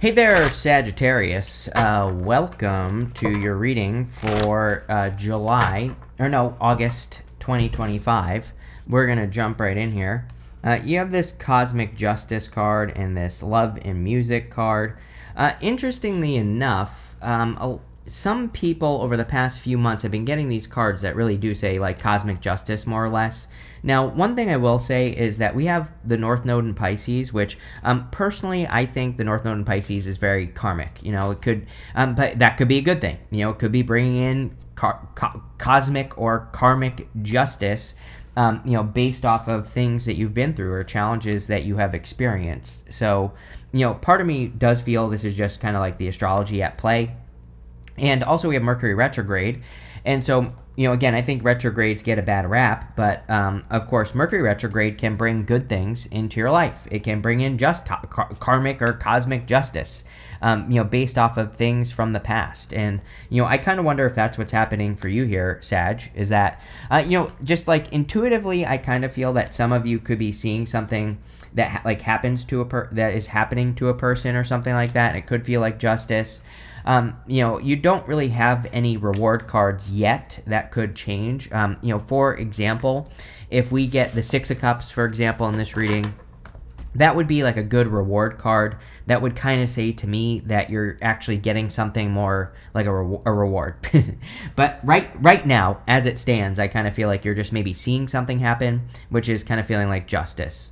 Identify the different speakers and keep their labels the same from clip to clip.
Speaker 1: Hey there, Sagittarius. Welcome to your reading for August 2025. We're going to jump right in here. You have this Cosmic Justice card and this Love and Music card. Interestingly enough, some people over the past few months have been getting these cards that really do say like Cosmic Justice more or less. Now, one thing I will say is that we have the North Node in Pisces, which personally I think the North Node in Pisces is very karmic. It could, but that could be a good thing. It could be bringing in cosmic or karmic justice. Based off of things that you've been through or challenges that you have experienced. So, part of me does feel this is just kind of like the astrology at play. And also we have Mercury retrograde. And so, again, I think retrogrades get a bad rap, but of course, Mercury retrograde can bring good things into your life. It can bring in just karmic or cosmic justice, based off of things from the past. And, I kind of wonder if that's what's happening for you here, Sag, is that, just like intuitively, I kind of feel that some of you could be seeing something that happens to that is happening to a person or something like that. And it could feel like justice. You don't really have any reward cards yet that could change. For example, if we get the Six of Cups, for example, in this reading, that would be like a good reward card that would kind of say to me that you're actually getting something more like a reward. But right now, as it stands, I kind of feel like you're just maybe seeing something happen, which is kind of feeling like justice.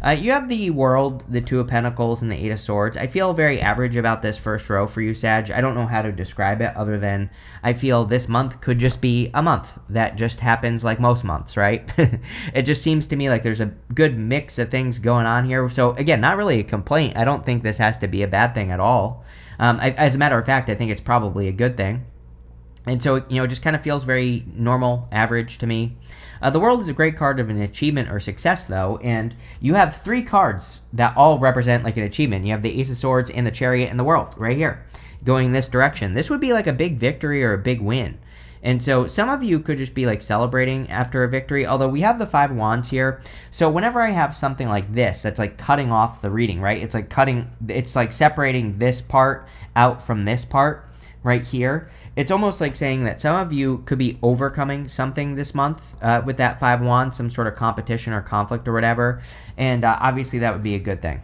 Speaker 1: You have the World, the Two of Pentacles, and the Eight of Swords. I feel very average about this first row for you, Sag. I don't know how to describe it other than I feel this month could just be a month that just happens like most months, right? It just seems to me like there's a good mix of things going on here. So, again, not really a complaint. I don't think this has to be a bad thing at all. As a matter of fact, I think it's probably a good thing. And so, it just kind of feels very normal, average to me. The World is a great card of an achievement or success, though, and you have three cards that all represent like an achievement. You have the Ace of Swords and the Chariot and the World right here going in this direction. This would be like a big victory or a big win. And so some of you could just be like celebrating after a victory, although we have the Five of Wands here. So whenever I have something like this, that's like cutting off the reading, right? It's like separating this part out from this part right here. It's almost like saying that some of you could be overcoming something this month with that Five of Wands, some sort of competition or conflict or whatever. And obviously that would be a good thing.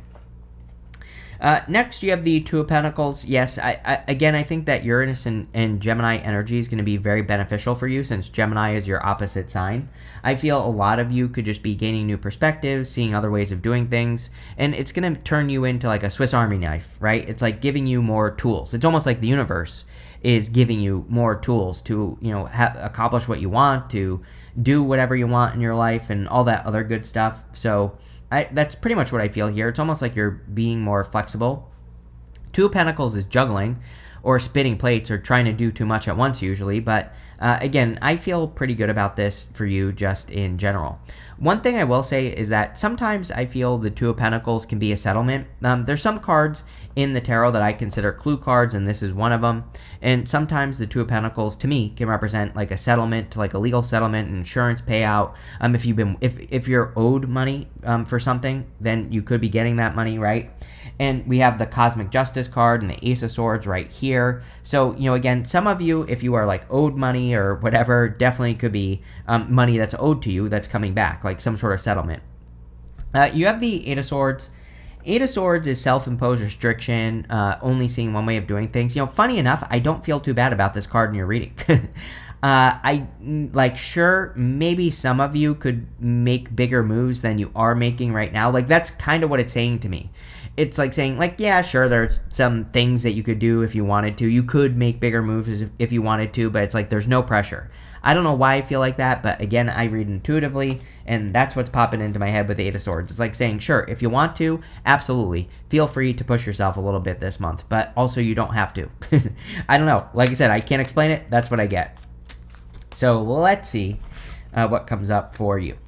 Speaker 1: Next, you have the Two of Pentacles. Yes, I think that Uranus and Gemini energy is going to be very beneficial for you since Gemini is your opposite sign. I feel a lot of you could just be gaining new perspectives, seeing other ways of doing things, and it's going to turn you into like a Swiss Army knife, right? It's like giving you more tools. It's almost like the universe is giving you more tools to, accomplish what you want, to do whatever you want in your life and all that other good stuff. So that's pretty much what I feel here. It's almost like you're being more flexible. Two of Pentacles is juggling or spinning plates or trying to do too much at once usually. But again, I feel pretty good about this for you just in general. One thing I will say is that sometimes I feel the Two of Pentacles can be a settlement. There's some cards in the tarot that I consider clue cards, and this is one of them. And sometimes the Two of Pentacles, to me, can represent like a settlement, like a legal settlement, an insurance payout. If you're owed money for something, then you could be getting that money, right? And we have the Cosmic Justice card and the Ace of Swords right here. So, again, some of you, if you are like owed money or whatever, definitely could be money that's owed to you that's coming back, like some sort of settlement. You have the Eight of Swords. Eight of Swords is self-imposed restriction, only seeing one way of doing things. Funny enough, I don't feel too bad about this card in your reading. Sure, maybe some of you could make bigger moves than you are making right now. Like, that's kind of what it's saying to me. It's like saying, like, yeah, sure, there's some things that you could do if you wanted to. You could make bigger moves if you wanted to, but it's like there's no pressure. I don't know why I feel like that, but again, I read intuitively, and that's what's popping into my head with the Eight of Swords. It's like saying, sure, if you want to, absolutely. Feel free to push yourself a little bit this month, but also you don't have to. I don't know. Like I said, I can't explain it. That's what I get. So let's see what comes up for you.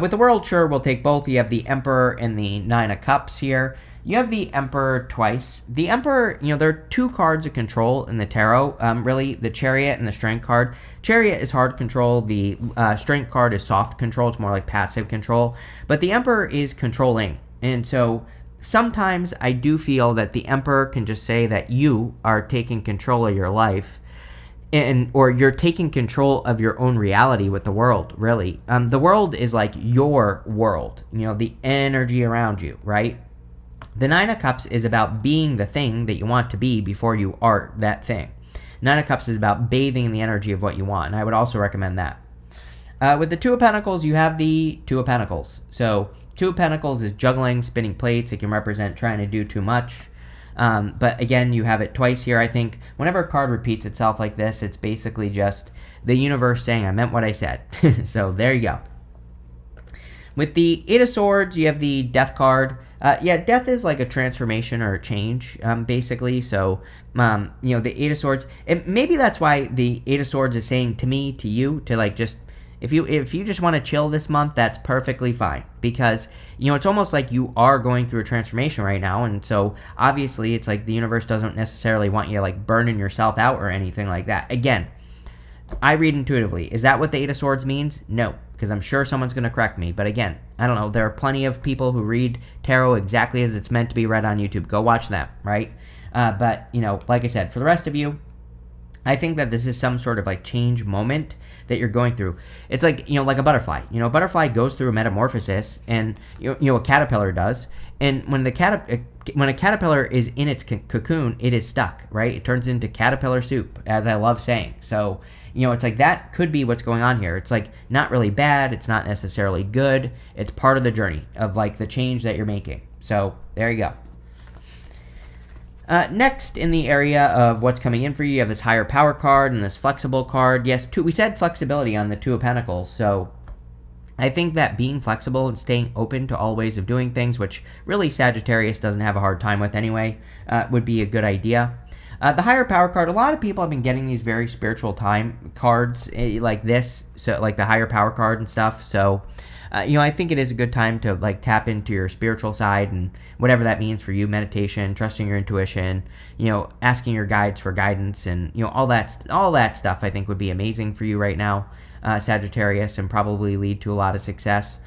Speaker 1: With the World, sure, we'll take both. You have the Emperor and the Nine of Cups here. You have the Emperor twice. The Emperor, there are two cards of control in the tarot, really, the Chariot and the Strength card. Chariot is hard control. The Strength card is soft control. It's more like passive control. But the Emperor is controlling. And so sometimes I do feel that the Emperor can just say that you are taking control of your life, or you're taking control of your own reality with the world, really. The world is like your world, the energy around you, right? The Nine of Cups is about being the thing that you want to be before you are that thing. Nine of Cups is about bathing in the energy of what you want, and I would also recommend that. With the Two of Pentacles, you have the Two of Pentacles. So Two of Pentacles is juggling, spinning plates. It can represent trying to do too much. But again, you have it twice here. I think whenever a card repeats itself like this, it's basically just the universe saying, I meant what I said. So there you go. With the Eight of Swords, you have the Death card. Death is like a transformation or a change, basically. So, the Eight of Swords, and maybe that's why the Eight of Swords is saying to me, to you, to like just, if you just want to chill this month, that's perfectly fine. Because, it's almost like you are going through a transformation right now. And so, obviously, it's like the universe doesn't necessarily want you like burning yourself out or anything like that. Again, I read intuitively. Is that what the Eight of Swords means? No, because I'm sure someone's going to correct me. But again, I don't know. There are plenty of people who read tarot exactly as it's meant to be read on YouTube. Go watch them, right? But, like I said, for the rest of you, I think that this is some sort of like change moment that you're going through. It's like, like a butterfly. A butterfly goes through a metamorphosis, and, a caterpillar does. And when a caterpillar is in its cocoon, it is stuck, right? It turns into caterpillar soup, as I love saying. So, it's like that could be what's going on here. It's like not really bad. It's not necessarily good. It's part of the journey of like the change that you're making. So there you go. Next, in the area of what's coming in for you, you have this higher power card and this flexible card. Yes, we said flexibility on the Two of Pentacles. So I think that being flexible and staying open to all ways of doing things, which really Sagittarius doesn't have a hard time with anyway, would be a good idea. The higher power card, a lot of people have been getting these very spiritual time cards like this, so like the higher power card and stuff. So, I think it is a good time to like tap into your spiritual side and whatever that means for you, meditation, trusting your intuition, asking your guides for guidance, and all that stuff I think would be amazing for you right now, Sagittarius, and probably lead to a lot of success.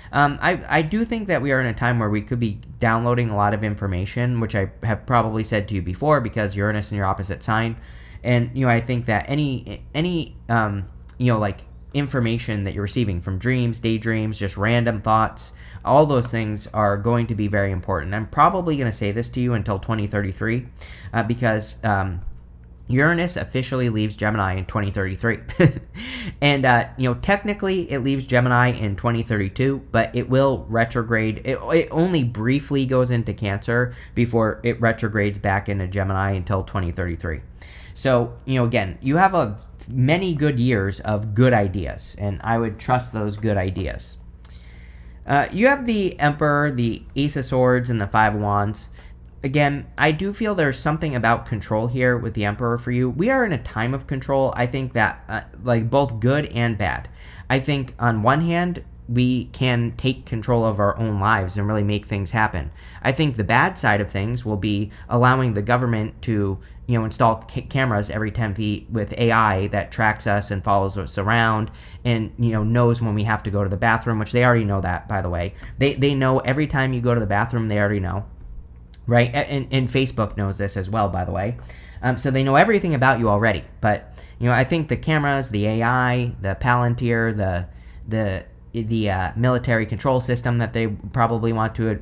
Speaker 1: I do think that we are in a time where we could be downloading a lot of information, which I have probably said to you before, because Uranus in your opposite sign. And, I think that any like information that you're receiving from dreams, daydreams, just random thoughts, all those things are going to be very important. I'm probably going to say this to you until 2033, because, Uranus officially leaves Gemini in 2033. And, technically it leaves Gemini in 2032, but it will retrograde. It only briefly goes into Cancer before it retrogrades back into Gemini until 2033. So, again, you have many good years of good ideas, and I would trust those good ideas. You have the Emperor, the Ace of Swords, and the Five of Wands. Again, I do feel there's something about control here with the Emperor for you. We are in a time of control. I think that, like, both good and bad. I think, on one hand, we can take control of our own lives and really make things happen. I think the bad side of things will be allowing the government to, install cameras every 10 feet with AI that tracks us and follows us around and, knows when we have to go to the bathroom, which they already know that, by the way. They know every time you go to the bathroom, they already know. Right, and Facebook knows this as well, by the way. So they know everything about you already. But I think the cameras, the AI, the Palantir, the military control system that they probably want to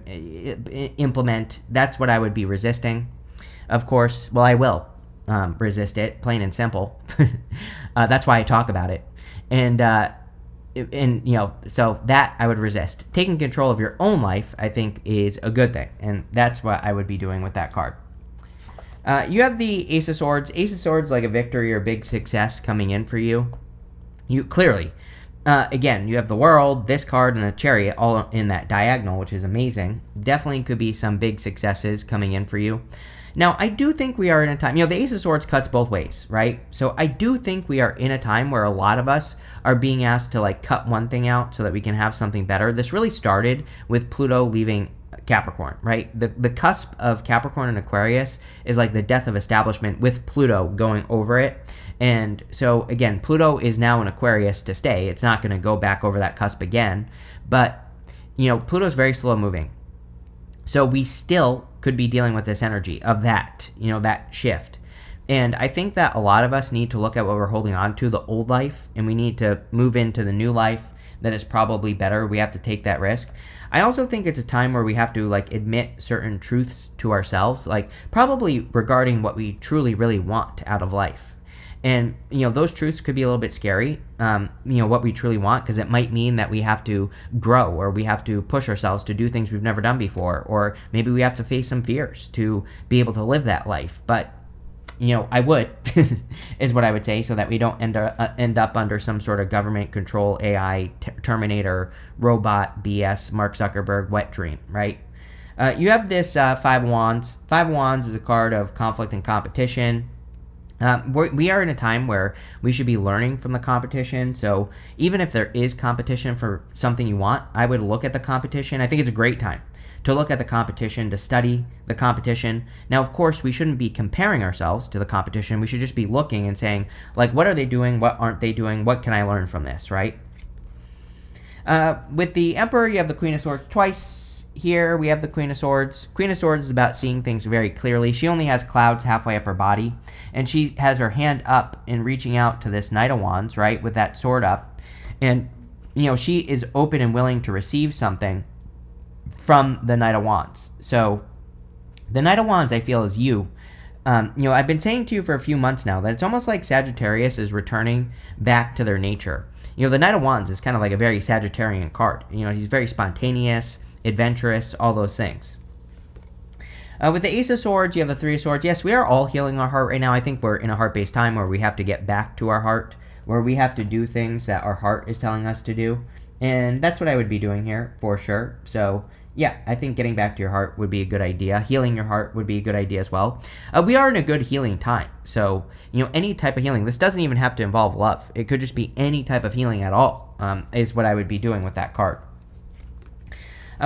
Speaker 1: implement, that's what I would be resisting. Of course, well, I will resist it, plain and simple. That's why I talk about it, so that I would resist. Taking control of your own life, I think, is a good thing, and that's what I would be doing with that card. You have the Ace of Swords. Ace of Swords, like a victory or big success coming in for you. You clearly, again, you have the World, this card, and the Chariot all in that diagonal, which is amazing. Definitely could be some big successes coming in for you. Now, I do think we are in a time, the Ace of Swords cuts both ways, right? So I do think we are in a time where a lot of us are being asked to like cut one thing out so that we can have something better. This really started with Pluto leaving Capricorn, right? The cusp of Capricorn and Aquarius is like the death of establishment with Pluto going over it. And so, again, Pluto is now in Aquarius to stay. It's not going to go back over that cusp again. But, Pluto's very slow moving. So we still could be dealing with this energy of that, that shift. And I think that a lot of us need to look at what we're holding on to, the old life, and we need to move into the new life that is probably better. We have to take that risk. I also think it's a time where we have to admit certain truths to ourselves, probably regarding what we truly really want out of life. And, those truths could be a little bit scary, what we truly want, because it might mean that we have to grow, or we have to push ourselves to do things we've never done before, or maybe we have to face some fears to be able to live that life. But, I would, is what I would say, so that we don't end up under some sort of government control, AI, Terminator, robot, BS, Mark Zuckerberg, wet dream, right? You have this Five of Wands. Five of Wands is a card of conflict and competition. We are in a time where we should be learning from the competition. So even if there is competition for something you want, I would look at the competition. I think it's a great time to look at the competition, to study the competition. Now, of course, we shouldn't be comparing ourselves to the competition. We should just be looking and saying, what are they doing? What aren't they doing? What can I learn from this, right? With the Emperor, you have the Queen of Swords twice. Here we have the Queen of Swords. Queen of Swords is about seeing things very clearly. She only has clouds halfway up her body, and she has her hand up and reaching out to this Knight of Wands, right, with that sword up. And, she is open and willing to receive something from the Knight of Wands. So the Knight of Wands, I feel, is you. I've been saying to you for a few months now that it's almost like Sagittarius is returning back to their nature. The Knight of Wands is kind of like a very Sagittarian card. He's very spontaneous, adventurous, all those things. With the Ace of Swords, you have the Three of Swords. Yes, we are all healing our heart right now. I think we're in a heart-based time where we have to get back to our heart, where we have to do things that our heart is telling us to do. And that's what I would be doing here, for sure. So, yeah, I think getting back to your heart would be a good idea. Healing your heart would be a good idea as well. We are in a good healing time. So, any type of healing. This doesn't even have to involve love. It could just be any type of healing at all, is what I would be doing with that card.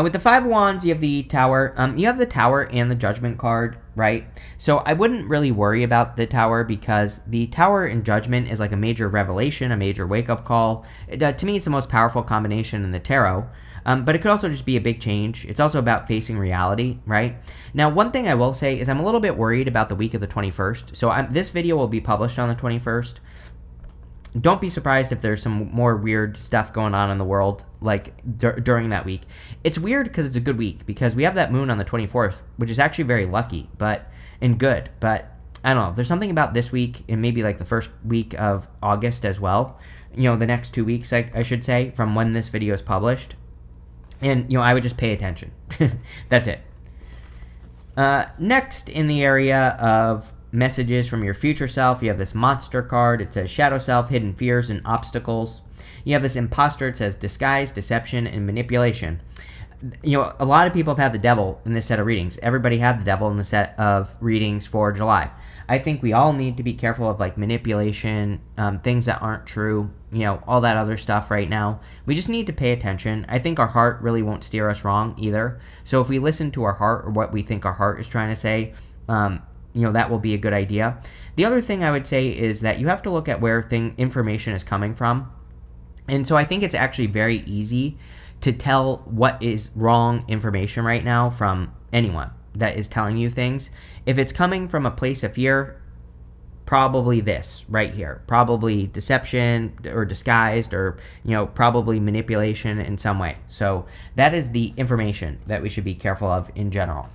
Speaker 1: With the Five of Wands, you have the Tower. You have the Tower and the Judgment card, right? So I wouldn't really worry about the Tower, because the Tower and Judgment is like a major revelation, a major wake-up call. To me, it's the most powerful combination in the tarot. But it could also just be a big change. It's also about facing reality, right? Now, one thing I will say is I'm a little bit worried about the week of the 21st. So this video will be published on the 21st. Don't be surprised if there's some more weird stuff going on in the world during that week. It's weird because it's a good week, because we have that moon on the 24th, which is actually very lucky and good. But I don't know. There's something about this week and maybe the first week of August as well. The next 2 weeks, I should say, from when this video is published. And, I would just pay attention. That's it. Next, in the area of messages from your future self, you have this Monster card. It says Shadow Self, Hidden Fears, and Obstacles. You have this Imposter. It says Disguise, Deception, and Manipulation. A lot of people have had the devil in this set of readings. Everybody had the devil in the set of readings for July. I think we all need to be careful of manipulation, things that aren't true, all that other stuff right now. We just need to pay attention. I think our heart really won't steer us wrong either. So if we listen to our heart, or what we think our heart is trying to say, that will be a good idea. The other thing I would say is that you have to look at where information is coming from. And so I think it's actually very easy to tell what is wrong information right now from anyone that is telling you things. If it's coming from a place of fear, probably this right here. Probably deception or disguised, or, probably manipulation in some way. So that is the information that we should be careful of in general.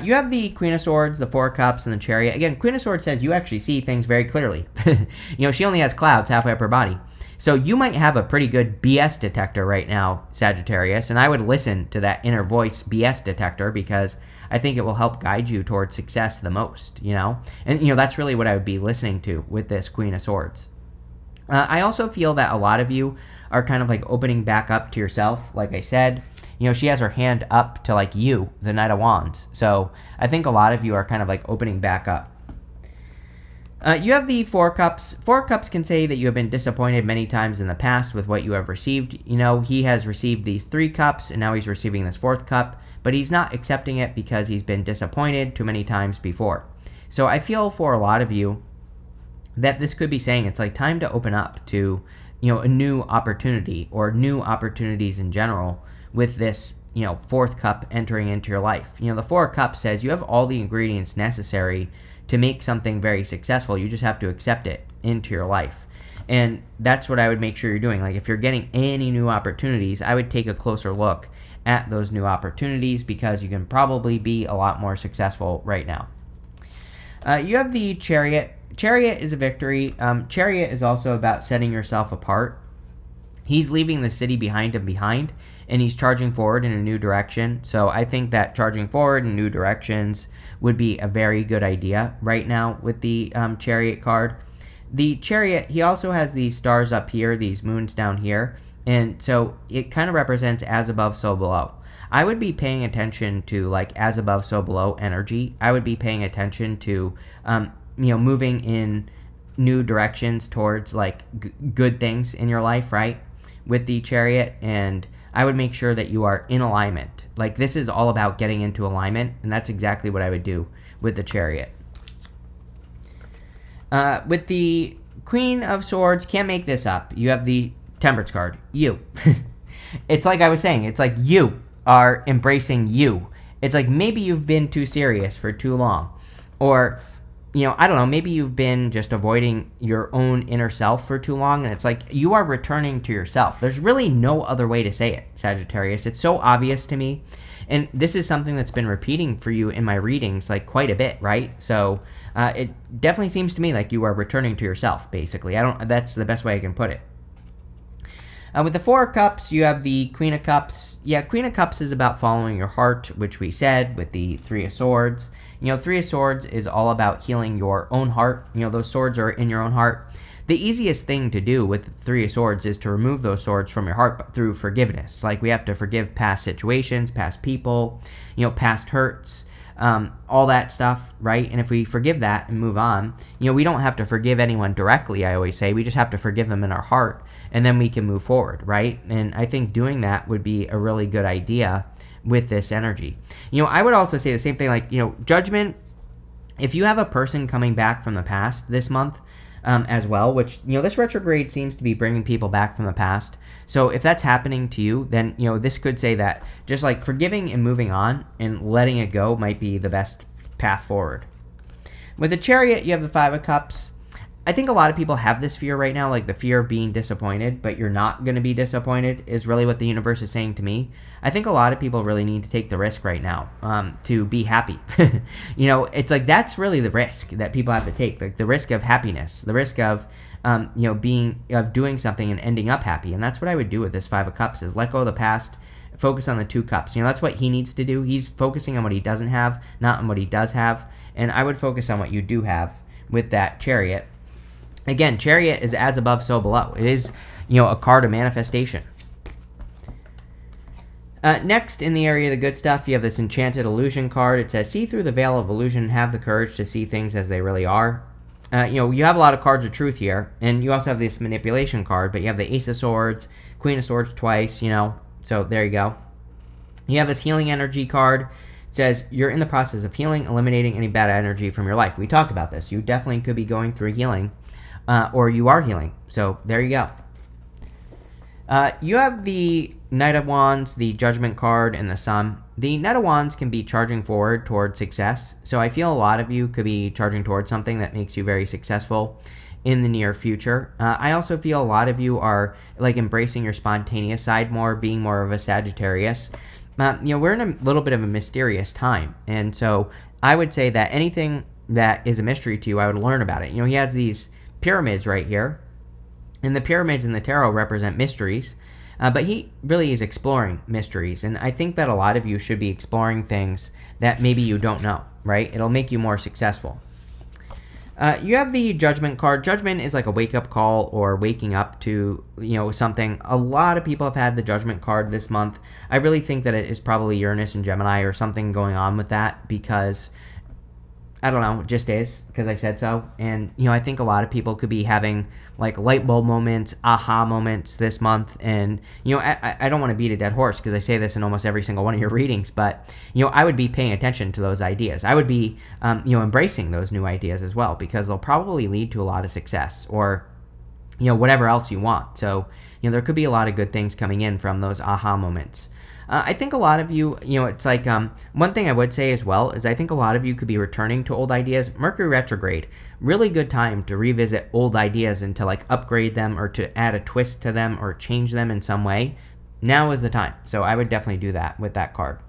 Speaker 1: You have the Queen of Swords, the Four of Cups, and the Chariot. Again, Queen of Swords says you actually see things very clearly. She only has clouds halfway up her body. So you might have a pretty good BS detector right now, Sagittarius, and I would listen to that inner voice BS detector, because I think it will help guide you towards success the most, And, that's really what I would be listening to with this Queen of Swords. I also feel that a lot of you are kind of opening back up to yourself, like I said. She has her hand up to you, the Knight of Wands. So I think a lot of you are kind of opening back up. You have the Four Cups. Four Cups can say that you have been disappointed many times in the past with what you have received. He has received these 3 cups, and now he's receiving this 4th cup, but he's not accepting it because he's been disappointed too many times before. So I feel for a lot of you that this could be saying it's time to open up to, a new opportunity, or new opportunities in general, with this fourth cup entering into your life. The Four of Cups says you have all the ingredients necessary to make something very successful. You just have to accept it into your life. And that's what I would make sure you're doing. Like if you're getting any new opportunities, I would take a closer look at those new opportunities because you can probably be a lot more successful right now. You have the Chariot. Chariot is a victory. Chariot is also about setting yourself apart. He's leaving the city behind him and he's charging forward in a new direction. So I think that charging forward in new directions would be a very good idea right now with the Chariot card. The Chariot, he also has these stars up here, these moons down here, and so it kind of represents as above, so below. I would be paying attention to like as above, so below energy. I would be paying attention to, moving in new directions towards like good things in your life, right? With the Chariot, and I would make sure that you are in alignment. Like this is all about getting into alignment, and that's exactly what I would do with the Chariot. With the Queen of Swords, can't make this up. You have the Temperance card. You. It's like I was saying, it's like you are embracing you. It's like maybe you've been too serious for too long. Or, I don't know, maybe you've been just avoiding your own inner self for too long. And it's like you are returning to yourself. There's really no other way to say it, Sagittarius. It's so obvious to me. And this is something that's been repeating for you in my readings like quite a bit, right? So it definitely seems to me like you are returning to yourself, basically. That's the best way I can put it. With the Four of Cups, you have the Queen of Cups. Yeah, Queen of Cups is about following your heart, which we said with the Three of Swords. Three of Swords is all about healing your own heart. Those swords are in your own heart. The easiest thing to do with the Three of Swords is to remove those swords from your heart through forgiveness. Like we have to forgive past situations, past people, past hurts, all that stuff, right? And if we forgive that and move on, we don't have to forgive anyone directly, I always say. We just have to forgive them in our heart, and then we can move forward, right? And I think doing that would be a really good idea with this energy. I would also say the same thing, like, Judgment. If you have a person coming back from the past this month, as well, which, this retrograde seems to be bringing people back from the past. So if that's happening to you, then, this could say that just like forgiving and moving on and letting it go might be the best path forward. With the Chariot, you have the Five of Cups. I think a lot of people have this fear right now, like the fear of being disappointed, but you're not going to be disappointed is really what the universe is saying to me. I think a lot of people really need to take the risk right now to be happy. It's like that's really the risk that people have to take, like the risk of happiness, the risk of doing something and ending up happy. And that's what I would do with this Five of Cups is let go of the past, focus on the Two Cups. That's what he needs to do. He's focusing on what he doesn't have, not on what he does have. And I would focus on what you do have with that Chariot. Again, Chariot is as above, so below. It is, a card of manifestation. Next, in the area of the good stuff, you have this Enchanted Illusion card. It says, see through the veil of illusion, have the courage to see things as they really are. You have a lot of cards of truth here, and you also have this Manipulation card, but you have the Ace of Swords, Queen of Swords twice, so there you go. You have this Healing Energy card. It says, you're in the process of healing, eliminating any bad energy from your life. We talked about this. You definitely could be going through healing. Or you are healing. So there you go. You have the Knight of Wands, the Judgment card, and the Sun. The Knight of Wands can be charging forward towards success. So I feel a lot of you could be charging towards something that makes you very successful in the near future. I also feel a lot of you are like embracing your spontaneous side more, being more of a Sagittarius. We're in a little bit of a mysterious time. And so I would say that anything that is a mystery to you, I would learn about it. He has these pyramids right here, and the pyramids in the tarot represent mysteries, but he really is exploring mysteries, and I think that a lot of you should be exploring things that maybe you don't know, right? It'll make you more successful. You have the Judgment card. Judgment is like a wake-up call or waking up to, something. A lot of people have had the Judgment card this month. I really think that it is probably Uranus and Gemini or something going on with that because I don't know, it just is, because I said so. And, I think a lot of people could be having, like, light bulb moments, aha moments this month. And, I don't want to beat a dead horse, because I say this in almost every single one of your readings. But, I would be paying attention to those ideas. I would be, embracing those new ideas as well, because they'll probably lead to a lot of success or, whatever else you want. So, there could be a lot of good things coming in from those aha moments. I think a lot of you, it's like one thing I would say as well is I think a lot of you could be returning to old ideas. Mercury retrograde, really good time to revisit old ideas and to like upgrade them or to add a twist to them or change them in some way. Now is the time. So I would definitely do that with that card.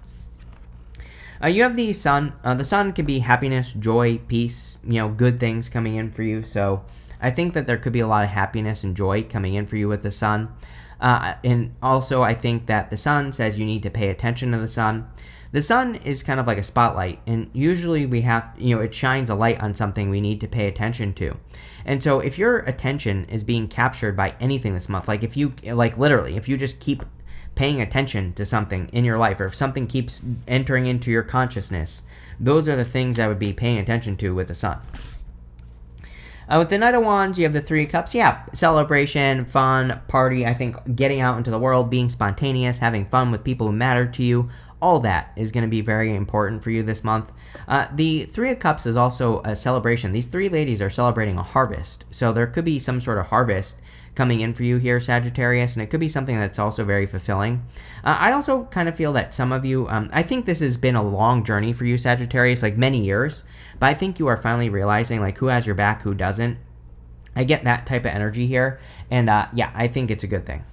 Speaker 1: You have the sun. The sun can be happiness, joy, peace, good things coming in for you. So I think that there could be a lot of happiness and joy coming in for you with the sun. And also, I think that the sun says you need to pay attention to the sun. The sun is kind of like a spotlight, and usually we have, it shines a light on something we need to pay attention to. And so if your attention is being captured by anything this month, like if you, like literally, if you just keep paying attention to something in your life, or if something keeps entering into your consciousness, those are the things I would be paying attention to with the sun. With the Knight of Wands, you have the Three of Cups. Yeah, celebration, fun, party. I think getting out into the world, being spontaneous, having fun with people who matter to you, all that is going to be very important for you this month. The Three of Cups is also a celebration. These three ladies are celebrating a harvest. So there could be some sort of harvest coming in for you here, Sagittarius, and it could be something that's also very fulfilling. I also kind of feel that some of you, I think this has been a long journey for you, Sagittarius, like many years, but I think you are finally realizing like who has your back, who doesn't. I get that type of energy here, and yeah, I think it's a good thing.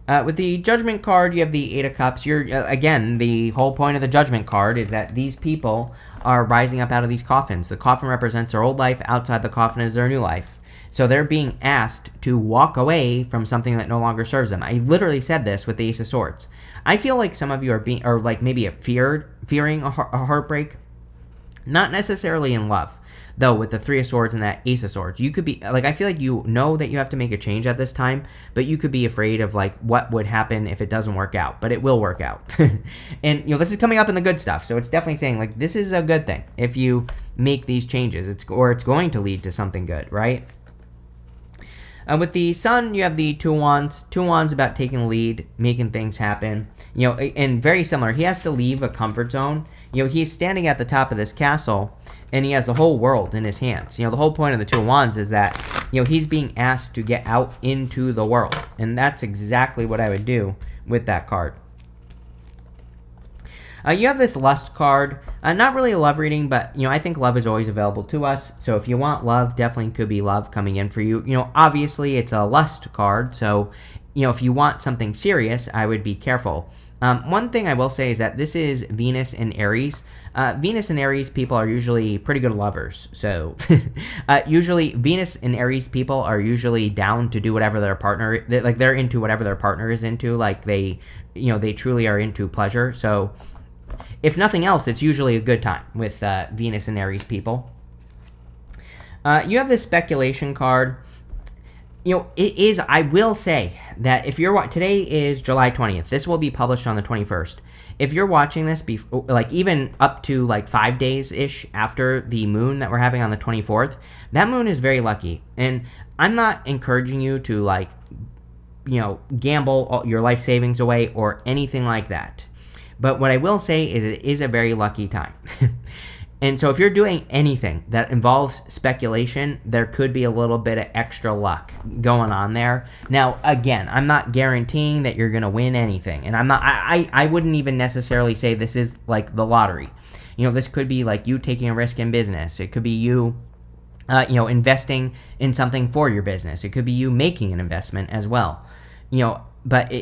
Speaker 1: With the Judgment card, you have the Eight of Cups. Again, the whole point of the Judgment card is that these people are rising up out of these coffins. The coffin represents their old life. Outside the coffin is their new life. So they're being asked to walk away from something that no longer serves them. I literally said this with the Ace of Swords. I feel like some of you are like maybe fearing a heartbreak. Not necessarily in love, though, with the Three of Swords and that Ace of Swords. You could be, like, I feel like you know that you have to make a change at this time, but you could be afraid of, like, what would happen if it doesn't work out. But it will work out. And, this is coming up in the good stuff, so it's definitely saying, like, this is a good thing if you make these changes. It's going to lead to something good, right? With the Sun, you have the Two of Wands. Two of Wands about taking the lead, making things happen. And very similar. He has to leave a comfort zone. He's standing at the top of this castle, and he has the whole world in his hands. The whole point of the Two of Wands is that, he's being asked to get out into the world. And that's exactly what I would do with that card. You have this Lust card. Not really a love reading, but, I think love is always available to us. So if you want love, definitely could be love coming in for you. Obviously, it's a Lust card. So, if you want something serious, I would be careful. One thing I will say is that this is Venus and Aries. Venus and Aries people are usually pretty good lovers. So, usually Venus and Aries people are usually down to do whatever their partner, they're into whatever their partner is into. Like they truly are into pleasure. So, if nothing else, it's usually a good time with Venus and Aries people. You have this speculation card. It is, I will say that if you're, today is July 20th. This will be published on the 21st. If you're watching this, like even up to like 5 days-ish after the moon that we're having on the 24th, that moon is very lucky. And I'm not encouraging you to like, gamble all your life savings away or anything like that. But what I will say is it is a very lucky time. And so if you're doing anything that involves speculation, there could be a little bit of extra luck going on there. Now, again, I'm not guaranteeing that you're going to win anything. And I wouldn't even necessarily say this is like the lottery. This could be like you taking a risk in business. It could be you, investing in something for your business. It could be you making an investment as well. But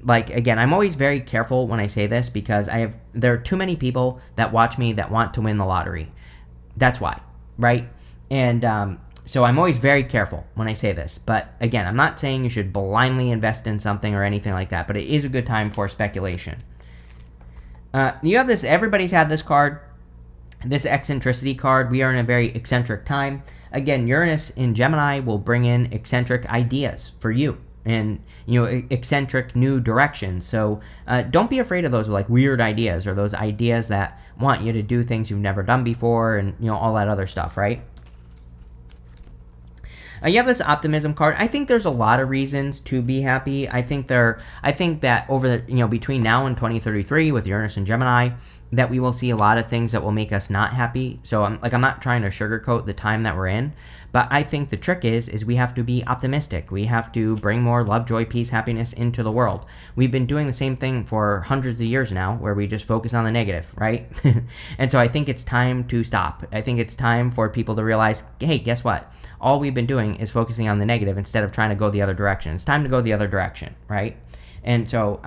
Speaker 1: like, again, I'm always very careful when I say this because there are too many people that watch me that want to win the lottery. That's why, right? And so I'm always very careful when I say this. But again, I'm not saying you should blindly invest in something or anything like that, but it is a good time for speculation. You have this, everybody's had this card, this eccentricity card. We are in a very eccentric time. Again, Uranus in Gemini will bring in eccentric ideas for you. And, eccentric new directions. So don't be afraid of those like weird ideas or those ideas that want you to do things you've never done before and, all that other stuff, right? You have this Optimism card. I think there's a lot of reasons to be happy. I think that over the, between now and 2033 with Uranus and Gemini, that we will see a lot of things that will make us not happy. So I'm not trying to sugarcoat the time that we're in, but I think the trick is we have to be optimistic. We have to bring more love, joy, peace, happiness into the world. We've been doing the same thing for hundreds of years now, where we just focus on the negative, right? And so I think it's time to stop. I think it's time for people to realize, hey, guess what? All we've been doing is focusing on the negative instead of trying to go the other direction. It's time to go the other direction, right? And so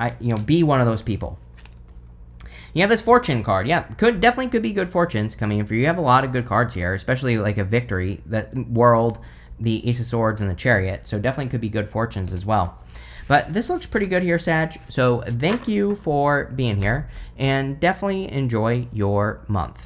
Speaker 1: be one of those people. You have this fortune card. Yeah, definitely could be good fortunes coming in for you. You have a lot of good cards here, especially like a victory, that world, the Ace of Swords, and the Chariot. So definitely could be good fortunes as well. But this looks pretty good here, Sag. So thank you for being here, and definitely enjoy your month.